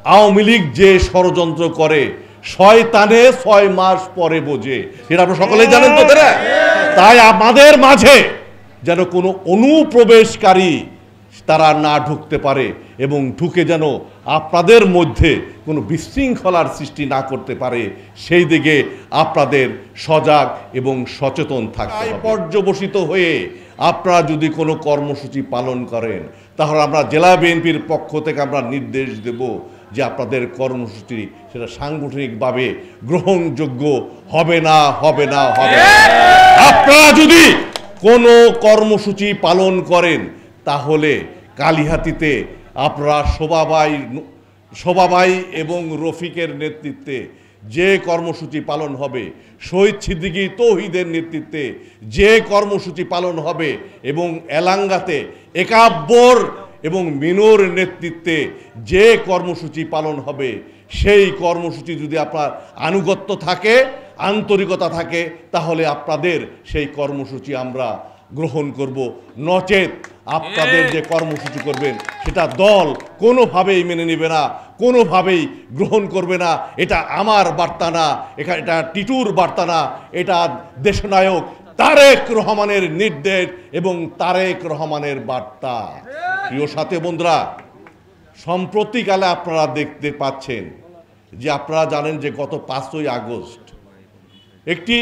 আওয়ামী লীগ যে ষড়যন্ত্র করে শয়তানে 6 মাস পরে বোঝে, এটা আপনারা সকলেই জানেন তো। তাই আমাদের মাঝে যেন কোনো অনুপ্রবেশকারী তারা না ঢুকতে পারে এবং ঢুকে যেন আপনাদের মধ্যে কোনো বিশৃঙ্খলার সৃষ্টি না করতে পারে, সেই দিকে আপনাদের সজাগ এবং সচেতন থাকতে হবে। পর্যবসিত হয়ে আপনারা যদি কোনো কর্মসূচি পালন করেন, তাহলে আমরা জেলা বিএনপির পক্ষ থেকে আমরা নির্দেশ দেব যে আপনাদের কর্মসূচি সেটা সাংগঠনিকভাবে গ্রহণযোগ্য হবে না। আপনারা যদি কোনো কর্মসূচি পালন করেন তাহলে কালিহাতীতে আপনারা শোভাবাই এবং রফিকের নেতৃত্বে যে কর্মসূচি পালন হবে, শহীদ সিদ্দিকী তৌহিদের নেতৃত্বে যে কর্মসূচি পালন হবে এবং এলাঙ্গাতে একাব্বর এবং মিনুর নেতৃত্বে যে কর্মসূচি পালন হবে, সেই কর্মসূচি যদি আপনার আনুগত্য থাকে, আন্তরিকতা থাকে, তাহলে আপনাদের সেই কর্মসূচি আমরা গ্রহণ করব। নচেত আপনাদের যে কর্মসূচি করবেন সেটা দল কোনোভাবেই মেনে নেবে না, কোনোভাবেই গ্রহণ করবে না। এটা আমার বার্তা না, এটা টিটুর বার্তা না, এটা দেশনায়ক তারেক রহমানের নির্দেশ এবং তারেক রহমানের বার্তা। প্রিয় সাথী বন্ধুরা, সম্প্রতিকালে আপনারা দেখতে পাচ্ছেন যে আপনারা জানেন যে গত 5ই আগস্ট একটি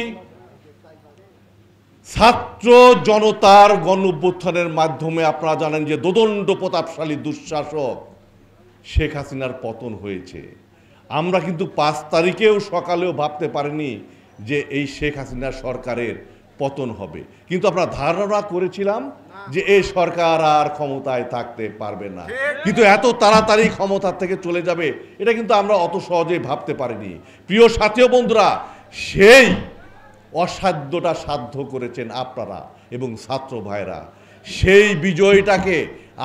ছাত্র জনতার গণঅভ্যুত্থানের মাধ্যমে আপনারা জানেন যে দোদণ্ড প্রতাপশালী দুঃশাসক শেখ হাসিনার পতন হয়েছে। আমরা কিন্তু 5 তারিখেও সকালেও ভাবতে পারিনি যে এই শেখ হাসিনা সরকারের পতন হবে, কিন্তু আমরা ধারণা করেছিলাম যে এই সরকার আর ক্ষমতায় থাকতে পারবে না, কিন্তু এত তাড়াতাড়ি ক্ষমতা থেকে চলে যাবে এটা কিন্তু আমরা অত সহজে ভাবতে পারিনি। প্রিয় সাথী বন্ধুরা, সেই অসাধ্যটা সাধ্য করেছেন আপনারা এবং ছাত্র ভাইরা। সেই বিজয়টাকে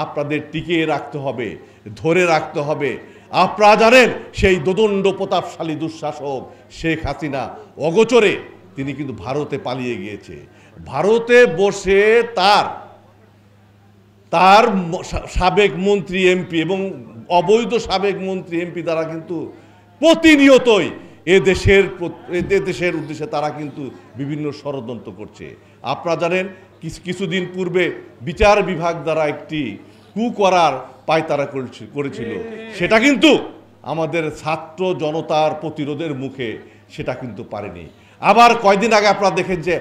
আপনাদের টিকিয়ে রাখতে হবে, ধরে রাখতে হবে। আপনারা জানেন সেই দোদণ্ড প্রতাপশালী দুঃশাসক শেখ হাসিনা অগোচরে তিনি কিন্তু ভারতে পালিয়ে গিয়েছে। ভারতে বসে তার সাবেক মন্ত্রী এমপি এবং অবৈধ সাবেক মন্ত্রী এমপি দ্বারা কিন্তু প্রতিনিয়তই এ দেশের উদ্দেশ্যে তারা কিন্তু বিভিন্ন ষড়যন্ত্র করছে। আপনারা জানেন কিছুদিন পূর্বে বিচার বিভাগ দ্বারা একটি কু করার পায়তারা করেছিল, সেটা কিন্তু আমাদের ছাত্র জনতার প্রতিরোধের মুখে সেটা কিন্তু পারেনি। আবার কয়দিন আগে আপনারা দেখেন যে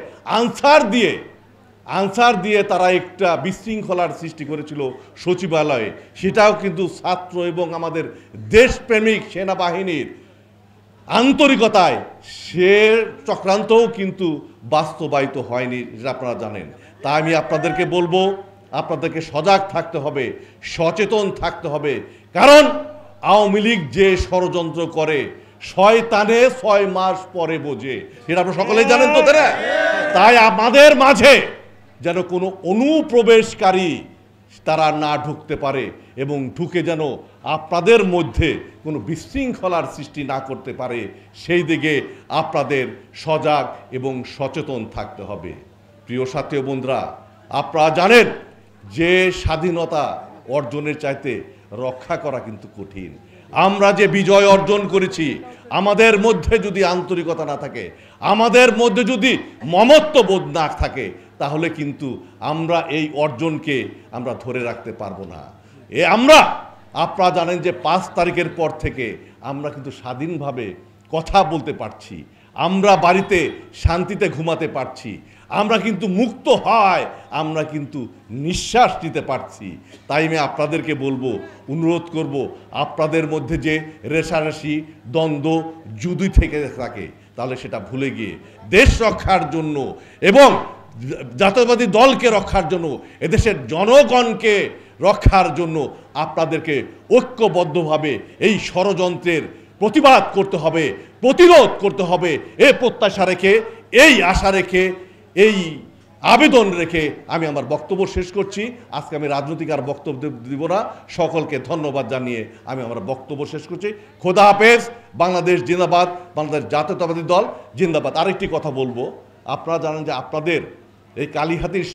আনসার দিয়ে তারা একটা বিশৃঙ্খলার সৃষ্টি করেছিল সচিবালয়ে, সেটাও কিন্তু ছাত্র এবং আমাদের দেশপ্রেমিক সেনাবাহিনীর আন্তরিকতায় সে চক্রান্তও কিন্তু বাস্তবায়িত হয়নি, যেটা আপনারা জানেন। তাই আমি আপনাদেরকে বলবো, আপনাদেরকে সজাগ থাকতে হবে, সচেতন থাকতে হবে, কারণ আওয়ামী লীগ যে ষড়যন্ত্র করে শয়তানে 6 মাস পরে বোঝে, এটা আপনারা সকলেই জানেন তো। তাই আমাদের মাঝে যেন কোনো অনুপ্রবেশকারী তারা না ঢুকতে পারে এবং ঢুকে যেন আপনাদের মধ্যে কোনো বিশৃঙ্খলার সৃষ্টি না করতে পারে, সেই দিকে আপনাদের সজাগ এবং সচেতন থাকতে হবে। প্রিয় সাথী বন্ধুরা, আপনারা জানেন যে স্বাধীনতা অর্জনের চাইতে রক্ষা করা কিন্তু কঠিন। আমরা যে বিজয় অর্জন করেছি, আমাদের মধ্যে যদি আন্তরিকতা না থাকে, আমাদের মধ্যে যদি মমত্ববোধ না থাকে, তাহলে কিন্তু আমরা এই অর্জনকে আমরা ধরে রাখতে পারবো না। আপনারা জানেন যে 5 তারিখের পর থেকে আমরা কিন্তু স্বাধীনভাবে কথা বলতে পারছি, আমরা বাড়িতে শান্তিতে ঘুমাতে পারছি, আমরা কিন্তু মুক্ত হয় আমরা কিন্তু নিঃশ্বাস নিতে পারছি। তাই আমি আপনাদেরকে বলবো, অনুরোধ করব, আপনাদের মধ্যে যে রেষারেষি দ্বন্দ্ব যদি থেকে থাকে তাহলে সেটা ভুলে গিয়ে দেশ রক্ষার জন্য এবং জাতীয়তাবাদী দলকে রক্ষার জন্য, এদেশের জনগণকে রক্ষার জন্য আপনাদেরকে ঐক্যবদ্ধভাবে এই ষড়যন্ত্রের প্রতিবাদ করতে হবে, প্রতিরোধ করতে হবে। এই প্রত্যাশা রেখে, এই আশা রেখে, এই আবেদন রেখে আমি আমার বক্তব্য শেষ করছি। আজকে আমি রাজনৈতিক আর বক্তব্য দিব না, সকলকে ধন্যবাদ জানিয়ে আমি আমার বক্তব্য শেষ করছি। খোদা হাফেজ। বাংলাদেশ জিন্দাবাদ, বাংলাদেশ জাতীয়তাবাদী দল জিন্দাবাদ। আরেকটি কথা বলবো, আপনারা জানেন যে আপনাদের এই কালিহাতীর